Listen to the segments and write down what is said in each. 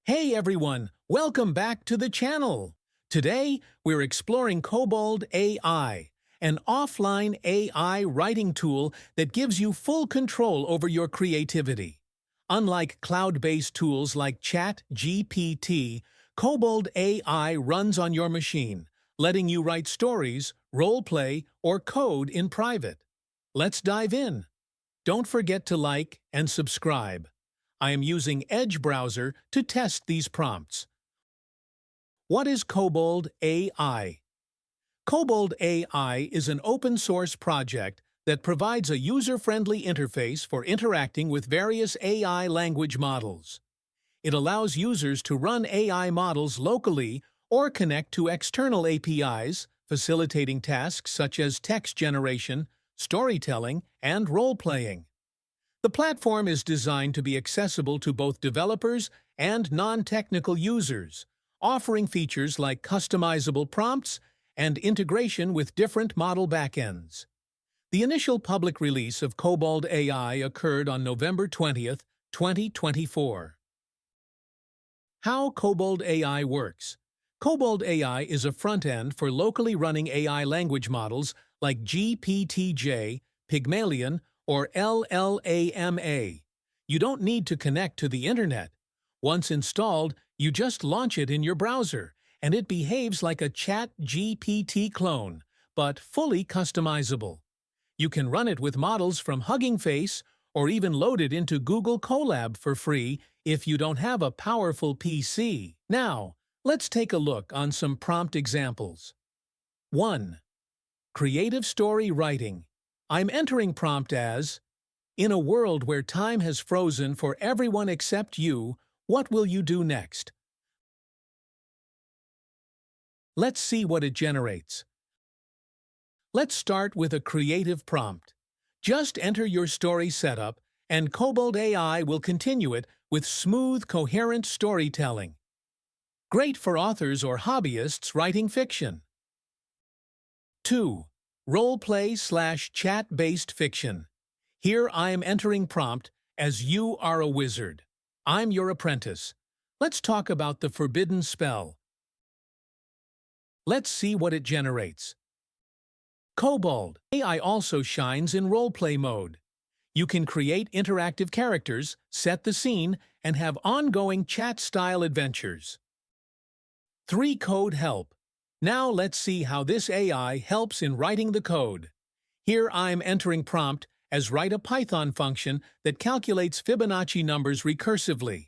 Hey everyone, welcome back to the channel. Today, we're exploring Kobold AI, an offline AI writing tool that gives you full control over your creativity. Unlike cloud-based tools like ChatGPT, Kobold AI runs on your machine, letting you write stories, roleplay, or code in private. Let's dive in. Don't forget to like and subscribe. I am using Edge browser to test these prompts. What is Kobold AI? Kobold AI is an open-source project that provides a user-friendly interface for interacting with various AI language models. It allows users to run AI models locally or connect to external APIs, facilitating tasks such as text generation, storytelling, and role-playing. The platform is designed to be accessible to both developers and non-technical users, offering features like customizable prompts and integration with different model backends. The initial public release of Kobold AI occurred on November 20th, 2024. How Kobold AI works. Kobold AI is a front-end for locally running AI language models like GPT-J, Pygmalion, or LLaMA. You don't need to connect to the internet. Once installed, you just launch it in your browser, and it behaves like a ChatGPT clone, but fully customizable. You can run it with models from Hugging Face or even load it into Google Colab for free if you don't have a powerful PC. Now, let's take a look on some prompt examples. 1. Creative story writing. I'm entering prompt as, in a world where time has frozen for everyone except you, what will you do next? Let's see what it generates. Let's start with a creative prompt. Just enter your story setup, and Kobold AI will continue it with smooth, coherent storytelling. Great for authors or hobbyists writing fiction. 2. Role-play/chat-based fiction. Here I am entering prompt as you are a wizard. I'm your apprentice. Let's talk about the forbidden spell. Let's see what it generates. Kobold AI also shines in roleplay mode. You can create interactive characters, set the scene, and have ongoing chat-style adventures. 3. Code help. Now let's see how this AI helps in writing the code. Here I'm entering prompt as write a Python function that calculates Fibonacci numbers recursively.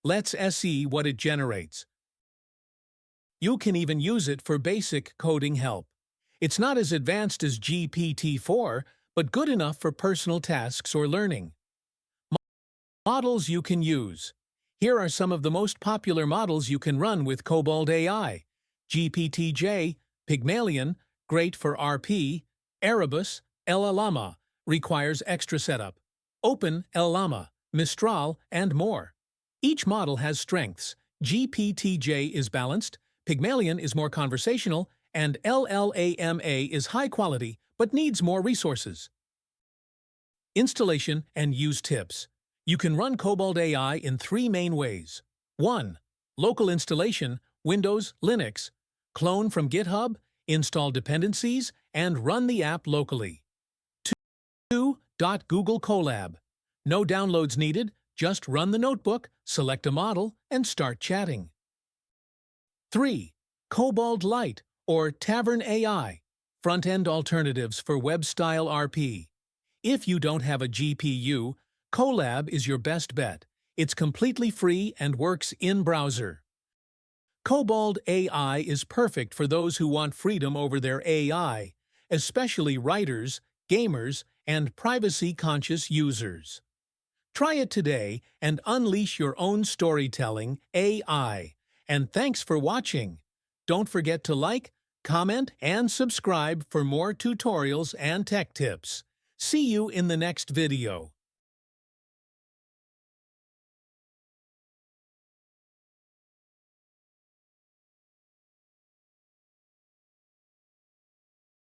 Let's see what it generates. You can even use it for basic coding help. It's not as advanced as GPT-4, but good enough for personal tasks or learning. Models you can use. Here are some of the most popular models you can run with Kobold AI. GPT-J, Pygmalion, great for RP, Erebus, LLaMA, requires extra setup, Open LLaMA, Mistral, and more. Each model has strengths. GPT-J is balanced, Pygmalion is more conversational, and LLaMA is high quality but needs more resources. Installation and use tips. You can run Kobold AI in 3 main ways. 1. Local installation, Windows, Linux. Clone from GitHub, install dependencies, and run the app locally. 2. Google Colab. No downloads needed, just run the notebook, select a model, and start chatting. 3. Kobold Lite, or Tavern AI. Front-end alternatives for web-style RP. If you don't have a GPU, Colab is your best bet. It's completely free and works in browser. Kobold AI is perfect for those who want freedom over their AI, especially writers, gamers, and privacy-conscious users. Try it today and unleash your own storytelling AI. And thanks for watching. Don't forget to like, comment, and subscribe for more tutorials and tech tips. See you in the next video.